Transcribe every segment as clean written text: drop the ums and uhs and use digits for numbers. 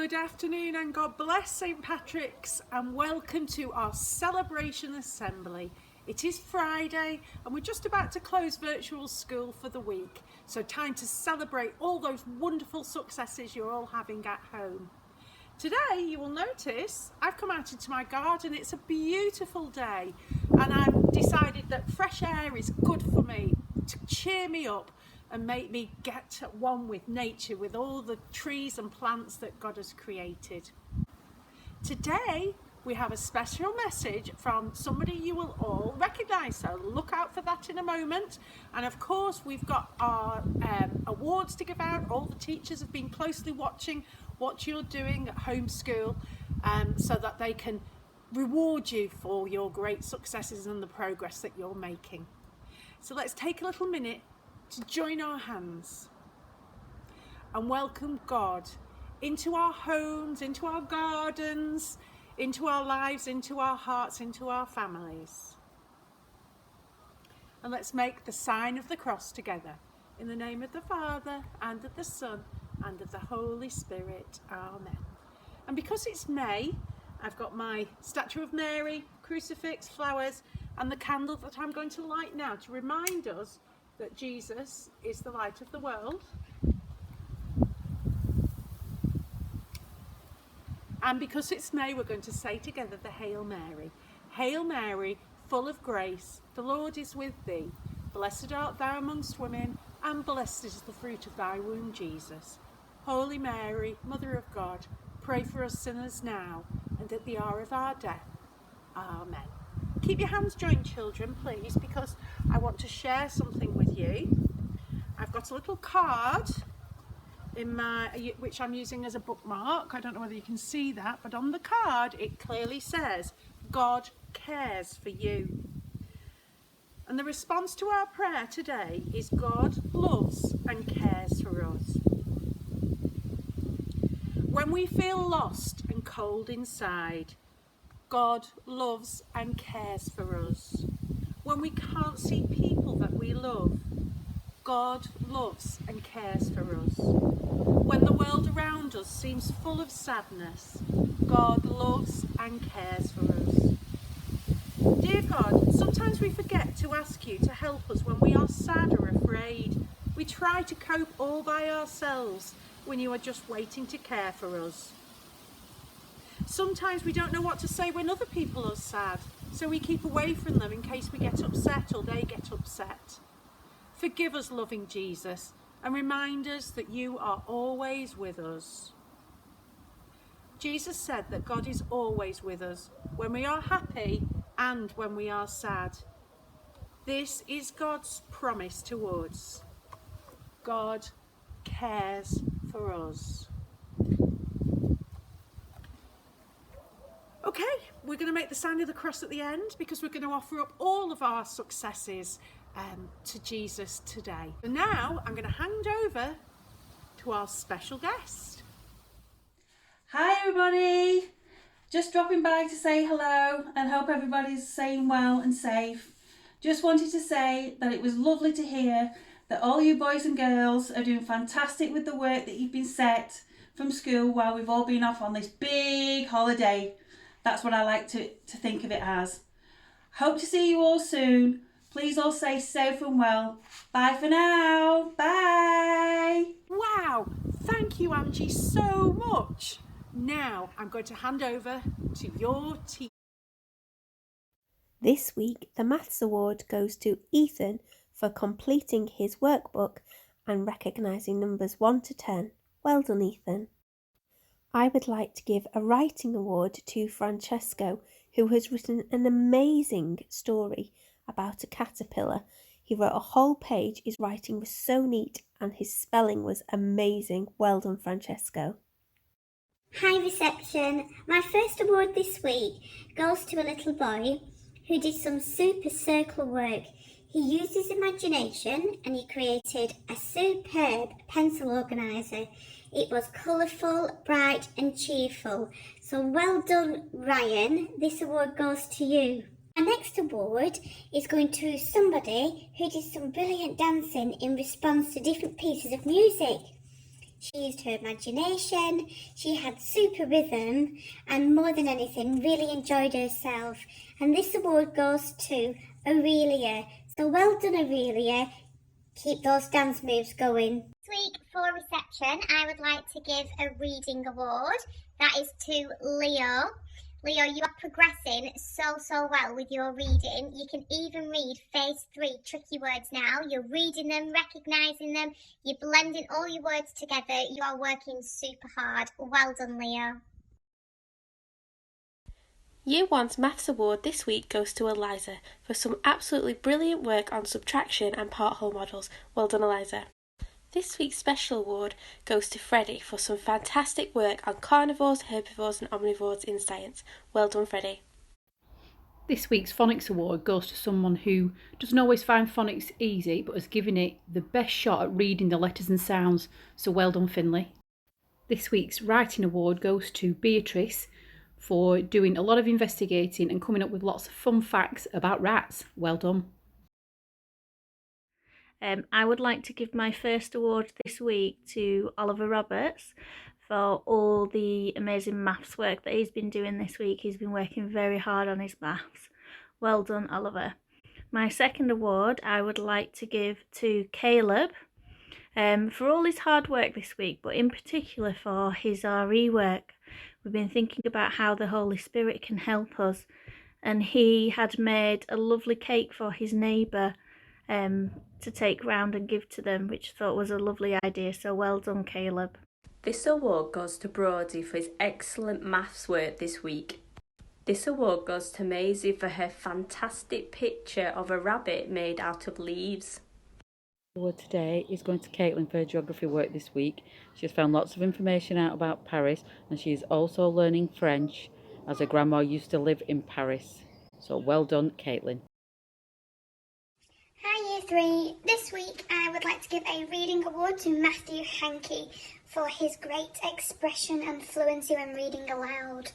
Good afternoon and God bless St. Patrick's, and welcome to our celebration assembly. It is Friday and we're just about to close virtual school for the week, so time to celebrate all those wonderful successes you're all having at home. Today you will notice I've come out into my garden. It's a beautiful day and I've decided that fresh air is good for me to cheer me up and make me get at one with nature, with all the trees and plants that God has created. Today we have a special message from somebody you will all recognise, so look out for that in a moment. And of course we've got our awards to give out. All the teachers have been closely watching what you're doing at home school, so that they can reward you for your great successes and the progress that you're making. So let's take a little minute to join our hands and welcome God into our homes, into our gardens, into our lives, into our hearts, into our families. And let's make the sign of the cross together. In the name of the Father, and of the Son, and of the Holy Spirit. Amen. And because it's May, I've got my statue of Mary, crucifix, flowers, and the candle that I'm going to light now to remind us that Jesus is the light of the world. And because it's May, we're going to say together the Hail Mary. Hail Mary, full of grace, the Lord is with thee. Blessed art thou amongst women, and blessed is the fruit of thy womb, Jesus. Holy Mary, Mother of God, pray for us sinners now and at the hour of our death. Amen. Keep your hands joined, children, please, because I want to share something with you. I've got a little card which I'm using as a bookmark. I don't know whether you can see that, but on the card it clearly says, God cares for you. And the response to our prayer today is, God loves and cares for us. When we feel lost and cold inside, God loves and cares for us. When we can't see people that we love, God loves and cares for us. When the world around us seems full of sadness, God loves and cares for us. Dear God, sometimes we forget to ask you to help us when we are sad or afraid. We try to cope all by ourselves when you are just waiting to care for us. Sometimes we don't know what to say when other people are sad, so we keep away from them in case we get upset or they get upset. Forgive us, loving Jesus, and remind us that you are always with us. Jesus said that God is always with us when we are happy and when we are sad. This is God's promise to us. God cares for us. Okay, we're going to make the sign of the cross at the end because we're going to offer up all of our successes to Jesus today. So now I'm going to hand over to our special guest. Hi everybody, just dropping by to say hello and hope everybody's staying well and safe. Just wanted to say that it was lovely to hear that all you boys and girls are doing fantastic with the work that you've been set from school while we've all been off on this big holiday. That's what I like to think of it as. Hope to see you all soon. Please all stay safe and well. Bye for now. Bye. Wow, thank you, Angie, so much. Now I'm going to hand over to your teacher. This week, the Maths Award goes to Ethan for completing his workbook and recognising numbers 1 to 10. Well done, Ethan. I would like to give a writing award to Francesco, who has written an amazing story about a caterpillar. He wrote a whole page. His writing was so neat and his spelling was amazing. Well done, Francesco. Hi reception. My first award this week goes to a little boy who did some super circle work. He used his imagination and he created a superb pencil organiser. It was colourful, bright and cheerful. So well done, Ryan. This award goes to you. Our next award is going to somebody who did some brilliant dancing in response to different pieces of music. She used her imagination, she had super rhythm, and more than anything, really enjoyed herself. And this award goes to Aurelia. So well done, Aurelia. Keep those dance moves going. This week for reception, I would like to give a reading award. That is to Leo. Leo, you are progressing so well with your reading. You can even read phase 3 tricky words now. You're reading them, recognising them. You're blending all your words together. You are working super hard. Well done, Leo. Year 1's Maths Award this week goes to Eliza for some absolutely brilliant work on subtraction and part-whole models. Well done, Eliza. This week's Special Award goes to Freddie for some fantastic work on carnivores, herbivores and omnivores in science. Well done, Freddie. This week's Phonics Award goes to someone who doesn't always find phonics easy, but has given it the best shot at reading the letters and sounds, so well done, Finley. This week's Writing Award goes to Beatrice for doing a lot of investigating and coming up with lots of fun facts about rats. Well done. I would like to give my first award this week to Oliver Roberts for all the amazing maths work that he's been doing this week. He's been working very hard on his maths. Well done, Oliver. My second award I would like to give to Caleb for all his hard work this week, but in particular for his RE work. We've been thinking about how the Holy Spirit can help us, and he had made a lovely cake for his neighbour to take round and give to them, which I thought was a lovely idea, so well done, Caleb. This award goes to Brodie for his excellent maths work this week. This award goes to Maisie for her fantastic picture of a rabbit made out of leaves. The award today is going to Caitlin for her geography work this week. She has found lots of information out about Paris, and she is also learning French as her grandma used to live in Paris. So well done, Caitlin. Hi Year 3. This week I would like to give a reading award to Matthew Hankey for his great expression and fluency when reading aloud.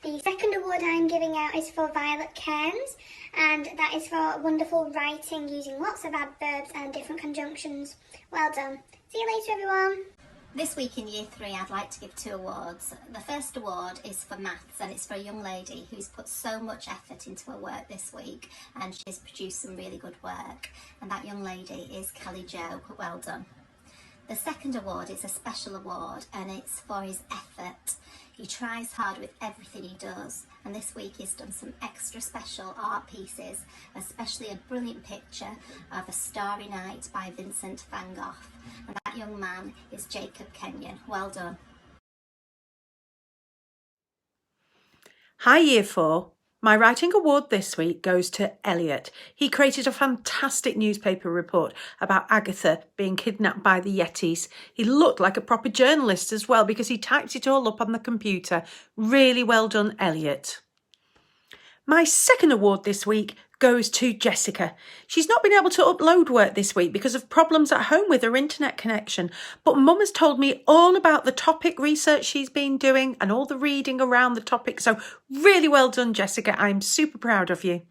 The second award I'm giving out is for Violet Cairns, and that is for wonderful writing using lots of adverbs and different conjunctions. Well done. See you later, everyone. This week in Year 3 I'd like to give 2 awards. The first award is for maths, and it's for a young lady who's put so much effort into her work this week, and she's produced some really good work, and that young lady is Kelly Jo. Well done. The second award is a special award, and it's for his effort. He tries hard with everything he does, and this week he's done some extra special art pieces, especially a brilliant picture of A Starry Night by Vincent van Gogh, and that young man is Jacob Kenyon. Well done. Hi Year 4. My writing award this week goes to Elliot. He created a fantastic newspaper report about Agatha being kidnapped by the Yetis. He looked like a proper journalist as well because he typed it all up on the computer. Really well done, Elliot. My second award this week goes to Jessica. She's not been able to upload work this week because of problems at home with her internet connection, but Mum has told me all about the topic research she's been doing and all the reading around the topic, so really well done, Jessica. I'm super proud of you.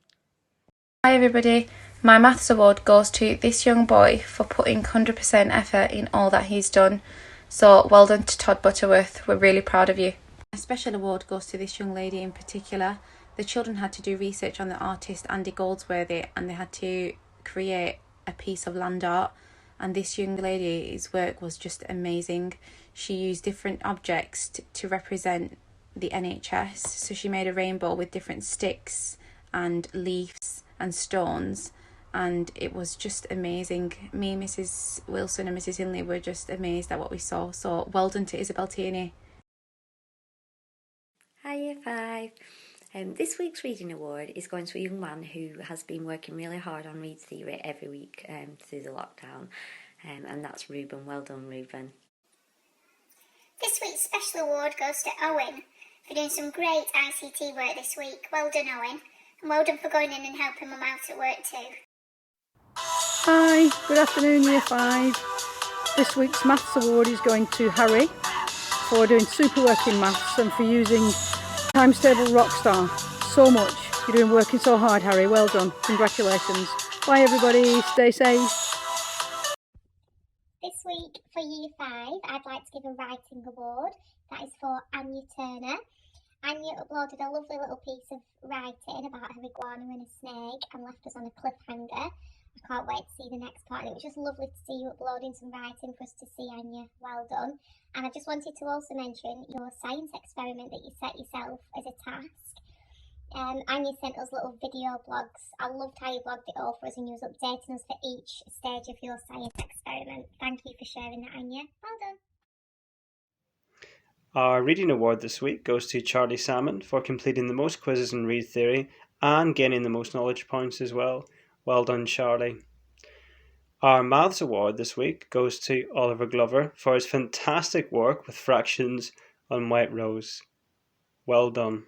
Hi everybody, my maths award goes to this young boy for putting 100% effort in all that he's done, so well done to Todd Butterworth, we're really proud of you. A special award goes to this young lady in particular. The children had to do research on the artist Andy Goldsworthy, and they had to create a piece of land art, and this young lady's work was just amazing. She used different objects to represent the NHS, so she made a rainbow with different sticks and leaves and stones, and it was just amazing. Me, Mrs Wilson and Mrs Hinley were just amazed at what we saw, so well done to Isabel Tierney. Hi Year 5. This week's reading award is going to a young man who has been working really hard on Read Theory every week through the lockdown, and that's Reuben. Well done, Reuben. This week's special award goes to Owen for doing some great ICT work this week. Well done, Owen, and well done for going in and helping Mum out at work too. Hi, good afternoon Year 5. This week's Maths Award is going to Harry for doing super work in maths and for using Times Table Rockstar so much. You're working so hard, Harry. Well done. Congratulations. Bye everybody. Stay safe. This week for for Year 5, I'd like to give a writing award. That is for Anya Turner. Anya uploaded a lovely little piece of writing about her iguana and a snake and left us on a cliffhanger. I can't wait to see the next part. And it was just lovely to see you uploading some writing for us to see, Anya. Well done. And I just wanted to also mention your science experiment that you set yourself as a task. Anya sent us little video blogs. I loved how you blogged it all for us and you was updating us for each stage of your science experiment. Thank you for sharing that, Anya. Well done. Our reading award this week goes to Charlie Salmon for completing the most quizzes in read theory and gaining the most knowledge points as well. Well done, Charlie. Our maths award this week goes to Oliver Glover for his fantastic work with fractions on White Rose. Well done.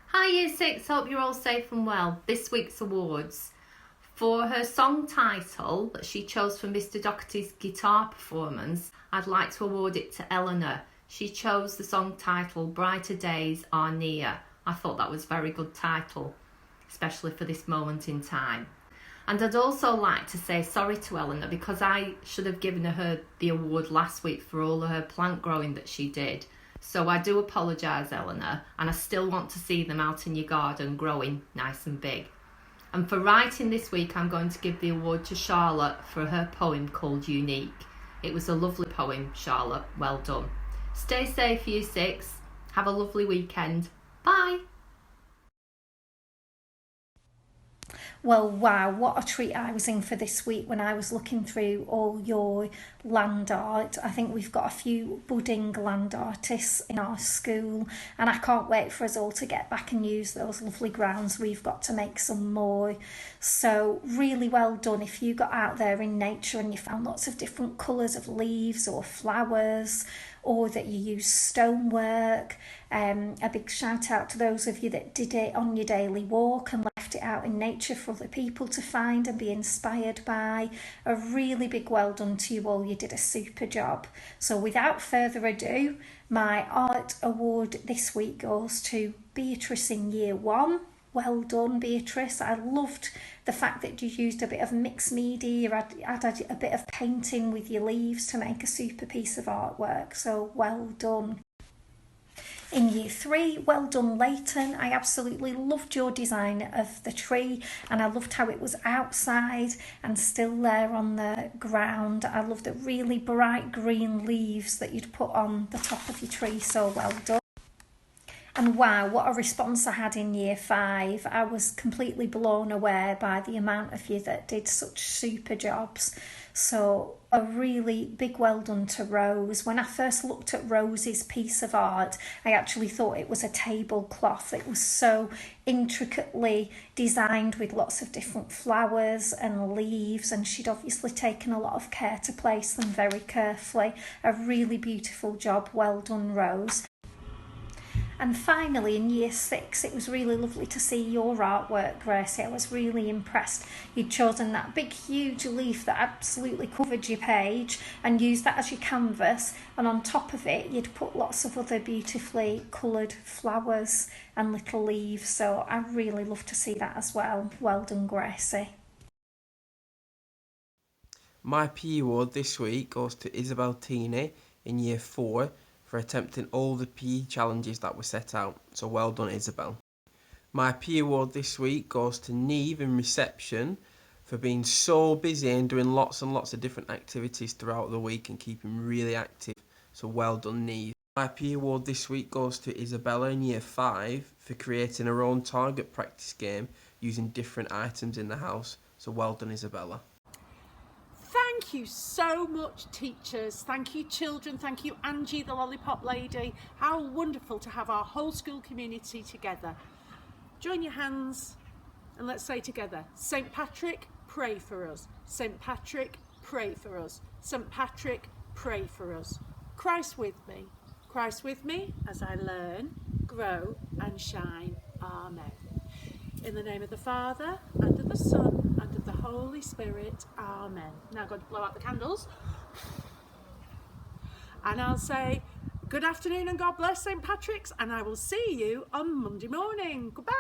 Hi Year 6, hope you're all safe and well. This week's awards. For her song title that she chose for Mr. Doherty's guitar performance, I'd like to award it to Eleanor. She chose the song title Brighter Days Are Near. I thought that was a very good title, especially for this moment in time. And I'd also like to say sorry to Eleanor because I should have given her the award last week for all of her plant growing that she did. So I do apologise, Eleanor, and I still want to see them out in your garden growing nice and big. And for writing this week, I'm going to give the award to Charlotte for her poem called Unique. It was a lovely poem, Charlotte. Well done. Stay safe, Year 6. Have a lovely weekend. Bye. Well, wow, what a treat I was in for this week when I was looking through all your land art. I think we've got a few budding land artists in our school and I can't wait for us all to get back and use those lovely grounds we've got to make some more. So really well done if you got out there in nature and you found lots of different colours of leaves or flowers, or that you use stonework. A big shout out to those of you that did it on your daily walk and left it out in nature for other people to find and be inspired by. A really big well done to you all, you did a super job. So without further ado, my art award this week goes to Beatrice in Year 1. Well done, Beatrice. I loved the fact that you used a bit of mixed media, you added a bit of painting with your leaves to make a super piece of artwork, so well done. In Year 3, well done, Leighton. I absolutely loved your design of the tree and I loved how it was outside and still there on the ground. I loved the really bright green leaves that you'd put on the top of your tree, so well done. And wow, what a response I had in Year 5. I was completely blown away by the amount of you that did such super jobs. So a really big well done to Rose. When I first looked at Rose's piece of art, I actually thought it was a tablecloth. It was so intricately designed with lots of different flowers and leaves, and she'd obviously taken a lot of care to place them very carefully. A really beautiful job. Well done, Rose. And finally, in Year 6, it was really lovely to see your artwork, Gracie. I was really impressed. You'd chosen that big, huge leaf that absolutely covered your page and used that as your canvas. And on top of it, you'd put lots of other beautifully coloured flowers and little leaves. So I really love to see that as well. Well done, Gracie. My PE award this week goes to Isabel Tini in Year 4 for attempting all the PE challenges that were set out, so well done, Isabel. My PE award this week goes to Neve in reception for being so busy and doing lots and lots of different activities throughout the week and keeping really active, so well done, Neve. My PE award this week goes to Isabella in Year 5 for creating her own target practice game using different items in the house, so well done, Isabella. Thank you so much, teachers. Thank you, children. Thank you, Angie, the lollipop lady. How wonderful to have our whole school community together. Join your hands and let's say together, St. Patrick, pray for us. St. Patrick, pray for us. St. Patrick, pray for us. Christ with me. Christ with me as I learn, grow and shine. Amen. In the name of the Father, and of the Son, and of the Holy Spirit. Amen. Now I'm going to blow out the candles. And I'll say, good afternoon and God bless St. Patrick's, and I will see you on Monday morning. Goodbye.